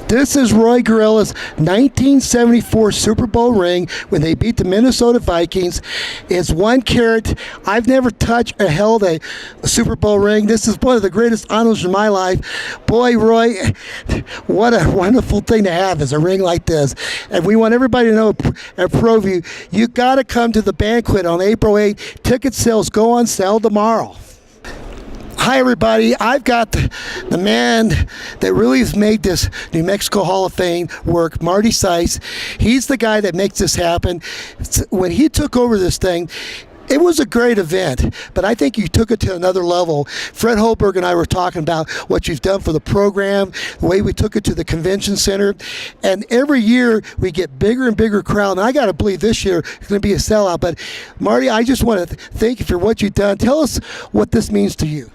This is Roy Gorilla's 1974 Super Bowl ring when they beat the Minnesota Vikings. It's 1 carat. I've never touched or held a Super Bowl ring. This is one of the greatest honors in my life. Boy, Roy, what a wonderful thing to have is a ring like this. And we want everybody to know at ProView, you got to come to the banquet on April 8th. Ticket sales go on sale tomorrow. Hi, everybody. I've got the man that really has made this New Mexico Hall of Fame work, Marty Seiss. He's the guy that makes this happen. When he took over this thing, it was a great event, but I think you took it to another level. Fred Holberg and I were talking about what you've done for the program, the way we took it to the convention center, and every year we get bigger and bigger crowd, and I got to believe this year it's going to be a sellout. But Marty, I just want to thank you for what you've done. Tell us what this means to you.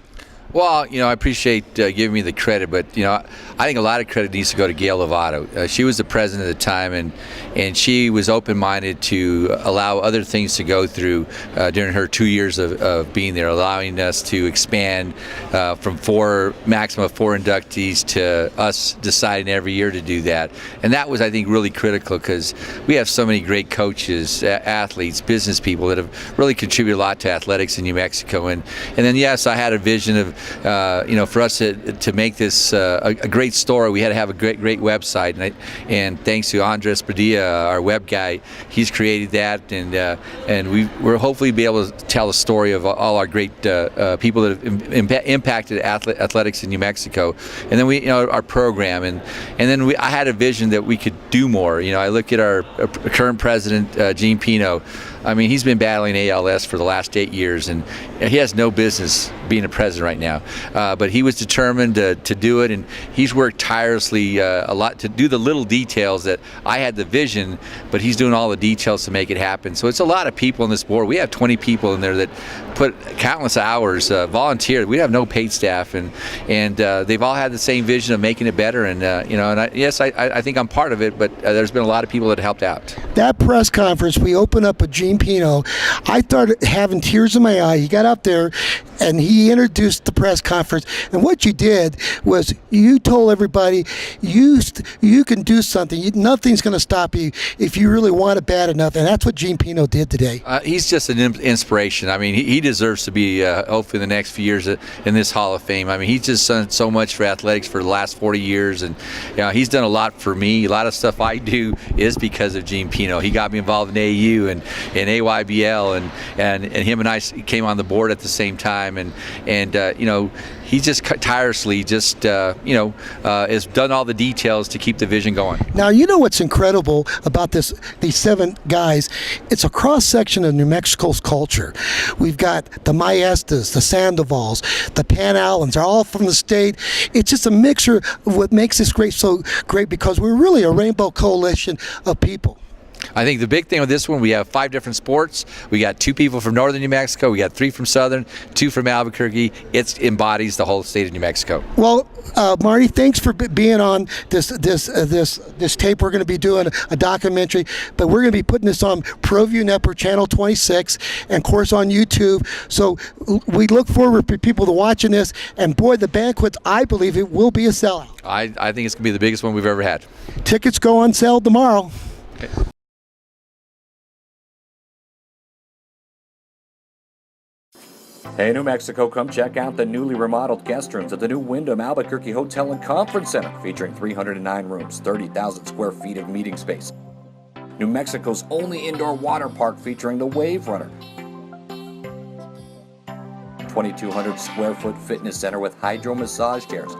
Well, I appreciate giving me the credit, but I think a lot of credit needs to go to Gail Lovato. She was the president at the time, and she was open-minded to allow other things to go through during her 2 years of being there, allowing us to expand from maximum of 4 inductees to us deciding every year to do that. And that was, I think, really critical because we have so many great coaches, athletes, business people that have really contributed a lot to athletics in New Mexico. And then, yes, I had a vision of for us to make this a great story, we had to have a great website, and thanks to Andres Padilla, our web guy, he's created that, and we're hopefully be able to tell the story of all our great people that have impacted athletics in New Mexico, and then our program, and then I had a vision that we could do more. I look at our current president, Gene Pino. I mean, he's been battling ALS for the last 8 years, and he has no business being a president right now. But he was determined to do it, and he's worked tirelessly a lot to do the little details that I had the vision, but he's doing all the details to make it happen. So it's a lot of people on this board. We have 20 people in there that put countless hours, volunteered. We have no paid staff, and they've all had the same vision of making it better. And yes, I think I'm part of it, but there's been a lot of people that helped out. That press conference, we opened up with Gene Pino. I started having tears in my eye. He got up there, and he he introduced the press conference, and what you did was you told everybody you can do something. Nothing's going to stop you if you really want it bad enough, and that's what Gene Pino did today. He's just an inspiration. I mean, he deserves to be, hopefully, in the next few years in this Hall of Fame. I mean, he's just done so much for athletics for the last 40 years, and he's done a lot for me. A lot of stuff I do is because of Gene Pino. He got me involved in AU and AYBL, and him and I came on the board at the same time, and he just tirelessly just has done all the details to keep the vision going. Now, you know what's incredible about these 7 guys? It's a cross-section of New Mexico's culture. We've got the Maestas, the Sandovals, the Pan Allens, are all from the state. It's just a mixture of what makes this so great, because we're really a rainbow coalition of people. I think the big thing with this one, we have 5 different sports. We got 2 people from northern New Mexico. We got 3 from southern, 2 from Albuquerque. It embodies the whole state of New Mexico. Well, Marty, thanks for being on this tape. We're going to be doing a documentary, but we're going to be putting this on ProView Network Channel 26, and of course on YouTube. So we look forward for people to watching this. And boy, the banquet, I believe it will be a sellout. I think it's going to be the biggest one we've ever had. Tickets go on sale tomorrow. Okay. Hey, New Mexico, come check out the newly remodeled guest rooms at the new Wyndham Albuquerque Hotel and Conference Center, featuring 309 rooms, 30,000 square feet of meeting space. New Mexico's only indoor water park featuring the Wave Runner. 2,200 square foot fitness center with hydro massage chairs.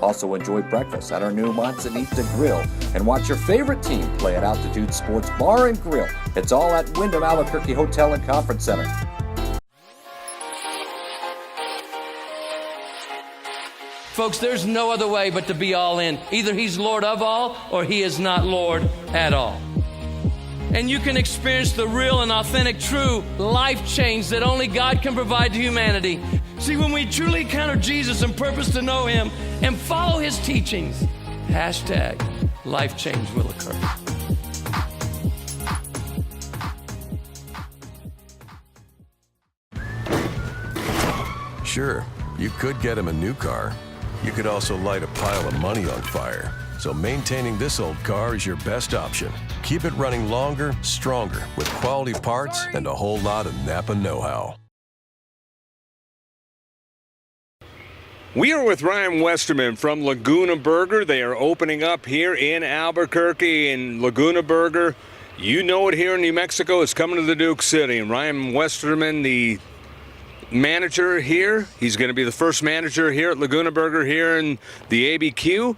Also enjoy breakfast at our new Manzanita Grill and watch your favorite team play at Altitude Sports Bar and Grill. It's all at Wyndham Albuquerque Hotel and Conference Center. Folks, there's no other way but to be all in. Either he's Lord of all or he is not Lord at all. And you can experience the real and authentic, true life change that only God can provide to humanity. See, when we truly encounter Jesus and purpose to know him and follow his teachings, #life change will occur. Sure, you could get him a new car. You could also light a pile of money on fire. So maintaining this old car is your best option. Keep it running longer, stronger, with quality parts and a whole lot of Napa know-how. We are with Ryan Westerman from Laguna Burger. They are opening up here in Albuquerque, and Laguna Burger, you know it here in New Mexico, it's coming to the Duke City. And Ryan Westerman, the manager here, he's going to be the first manager here at Laguna Burger here in the ABQ.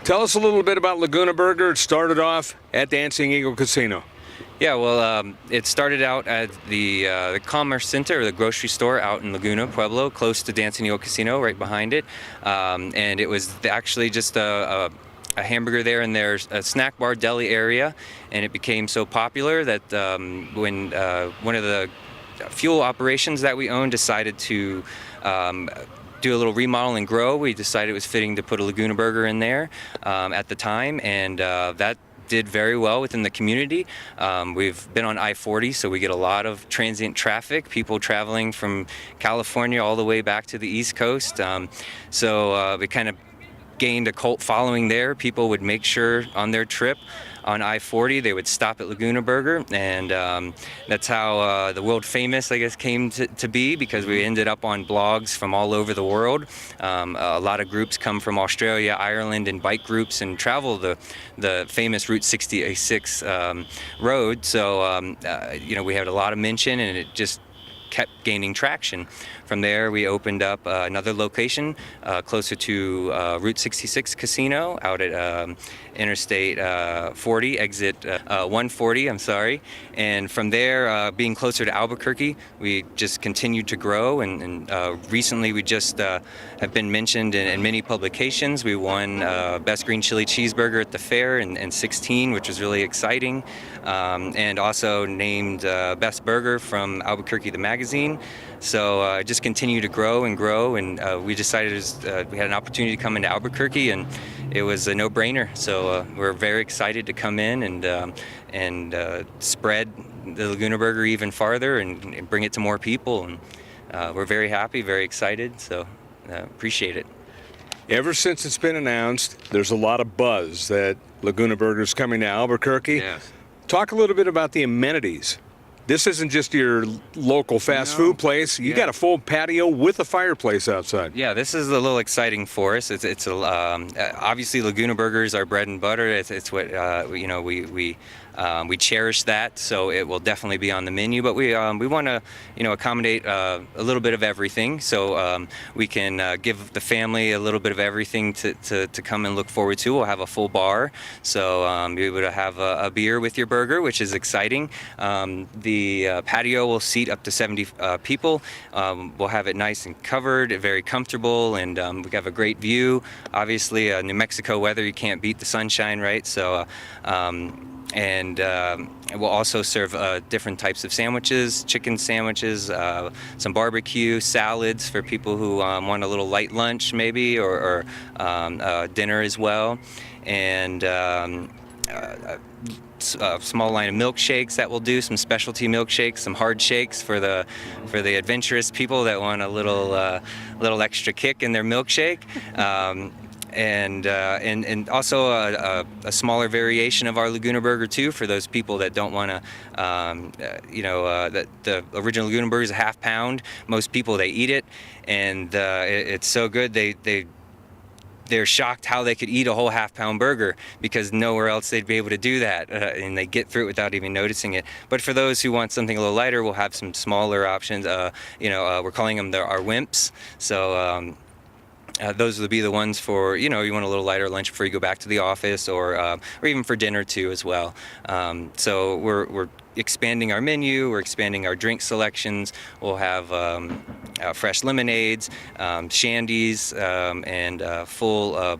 Tell us a little bit about Laguna Burger. It started off at Dancing Eagle Casino. Yeah, well, it started out at the Commerce Center, or the grocery store out in Laguna, Pueblo, close to Dancing Eagle Casino, right behind it. And it was actually just a hamburger there in their snack bar deli area, and it became so popular that when one of the fuel operations that we own decided to do a little remodel and grow, we decided it was fitting to put a Laguna Burger in there at the time, and that did very well within the community. We've been on I-40, so we get a lot of transient traffic, people traveling from California all the way back to the East Coast. So we kind of gained a cult following there. People would make sure on their trip on I-40 they would stop at Laguna Burger, and that's how the world famous, I guess, came to be, because we ended up on blogs from all over the world. A lot of groups come from Australia, Ireland, and bike groups and travel the famous Route 66 road. So we had a lot of mention, and it just kept gaining traction. From there, we opened up another location closer to Route 66 Casino out at Interstate 40, exit 140, I'm sorry. And from there, being closer to Albuquerque, we just continued to grow. And recently, we just have been mentioned in many publications. We won Best Green Chili Cheeseburger at the fair in 16, which was really exciting. And also named Best Burger from Albuquerque, the magazine. So just continue to grow, and we decided we had an opportunity to come into Albuquerque, and it was a no-brainer. So we're very excited to come in and spread the Laguna Burger even farther and bring it to more people. And we're very happy, very excited, so appreciate it. Ever since it's been announced, there's a lot of buzz that Laguna Burger's coming to Albuquerque. Yes. Talk a little bit about the amenities. This isn't just your local fast food place. You got a full patio with a fireplace outside. Yeah, this is a little exciting for us. It's obviously Laguna Burger is our bread and butter. It's what we cherish that, so it will definitely be on the menu. But we want to accommodate a little bit of everything, so we can give the family a little bit of everything to come and look forward to. We'll have a full bar, so be able to have a beer with your burger, which is exciting. The patio will seat up to 70 people. We'll have it nice and covered, very comfortable, and we have a great view. Obviously, New Mexico weather, you can't beat the sunshine, right? So. And we'll also serve different types of sandwiches, chicken sandwiches, some barbecue, salads for people who want a little light lunch maybe, or dinner as well. And a small line of milkshakes that we'll do, some specialty milkshakes, some hard shakes for the adventurous people that want a little extra kick in their milkshake. And also a smaller variation of our Laguna Burger too, for those people that don't want to, that the original Laguna Burger is a half pound. Most people, they eat it, and it's so good they're shocked how they could eat a whole half-pound burger, because nowhere else they'd be able to do that, and they get through it without even noticing it. But for those who want something a little lighter, we'll have some smaller options. We're calling them our wimps. So. Those will be the ones for, you want a little lighter lunch before you go back to the office, or even for dinner too as well. So we're expanding our menu, we're expanding our drink selections. We'll have fresh lemonades, shandies, and full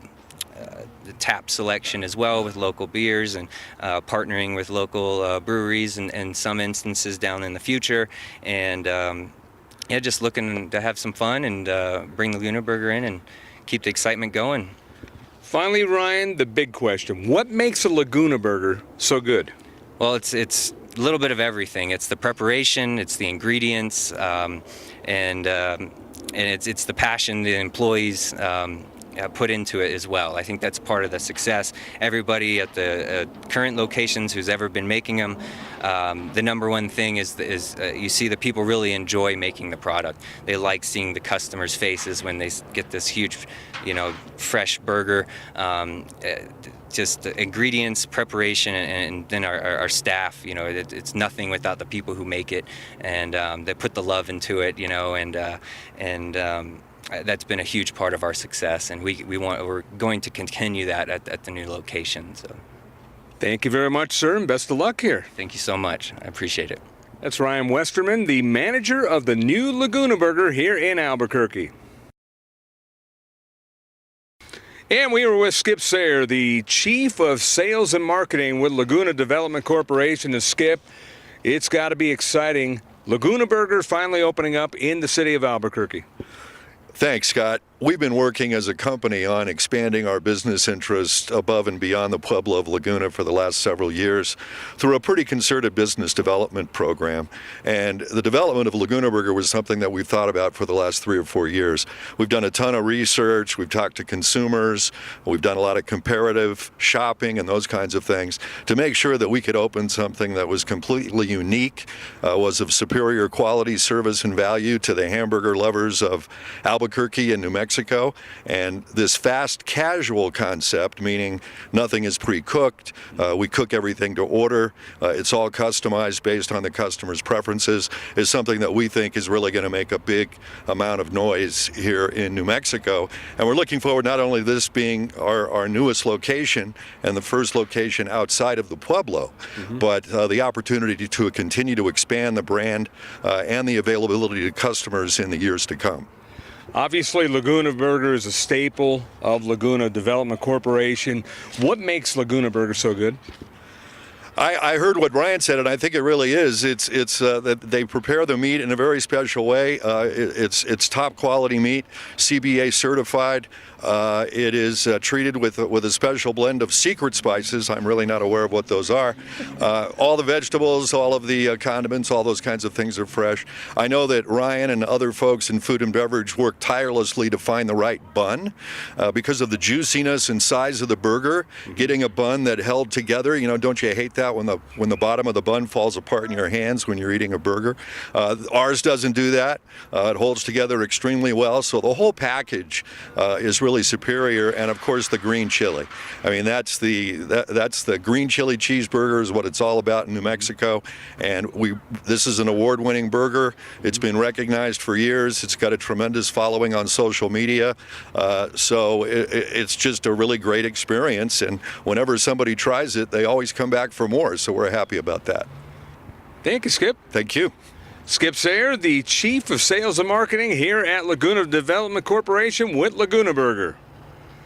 tap selection as well with local beers, and partnering with local breweries in some instances down in the future. And just looking to have some fun and bring the Laguna Burger in and keep the excitement going. Finally, Ryan, the big question. What makes a Laguna Burger so good? Well, it's a little bit of everything. It's the preparation, it's the ingredients, and it's the passion the employees put into it as well. I think that's part of the success. Everybody at the current locations who's ever been making them, the number one thing is you see the people really enjoy making the product. They like seeing the customers' faces when they get this huge, fresh burger. Just the ingredients, preparation, and then our staff. It's nothing without the people who make it, and they put the love into it. That's been a huge part of our success, and we're going to continue that at the new location. So, thank you very much, sir, and best of luck here. Thank you so much. I appreciate it. That's Ryan Westerman, the manager of the new Laguna Burger here in Albuquerque. And we were with Skip Sayer, the Chief of Sales and Marketing with Laguna Development Corporation. And Skip, it's got to be exciting. Laguna Burger finally opening up in the city of Albuquerque. Thanks, Scott. We've been working as a company on expanding our business interests above and beyond the Pueblo of Laguna for the last several years through a pretty concerted business development program. And the development of Laguna Burger was something that we've thought about for the last 3 or 4 years. We've done a ton of research, we've talked to consumers, we've done a lot of comparative shopping and those kinds of things to make sure that we could open something that was completely unique, was of superior quality, service, and value to the hamburger lovers of Albuquerque and New Mexico. And this fast casual concept, meaning nothing is pre-cooked, we cook everything to order, it's all customized based on the customer's preferences, is something that we think is really going to make a big amount of noise here in New Mexico. And we're looking forward not only to this being our newest location and the first location outside of the Pueblo, but the opportunity to continue to expand the brand and the availability to customers in the years to come. Obviously, Laguna Burger is a staple of Laguna Development Corporation. What makes Laguna Burger so good? I heard what Ryan said, and I think it really is. It's that they prepare the meat in a very special way. It's top quality meat, CBA certified. It is treated with a special blend of secret spices. I'm really not aware of what those are. All the vegetables, all of the condiments, all those kinds of things are fresh. I know that Ryan and other folks in food and beverage work tirelessly to find the right bun because of the juiciness and size of the burger. Getting a bun that held together, don't you hate that when the bottom of the bun falls apart in your hands when you're eating a burger? Ours doesn't do that. It holds together extremely well. So the whole package is really superior, and of course the green chili. I mean, that's the green chili cheeseburger is what it's all about in New Mexico, and this is an award-winning burger. It's been recognized for years. It's got a tremendous following on social media, so it's just a really great experience, and whenever somebody tries it, they always come back for more, so we're happy about that. Thank you, Skip. Thank you. Skip Sayer, the Chief of Sales and Marketing here at Laguna Development Corporation with Laguna Burger.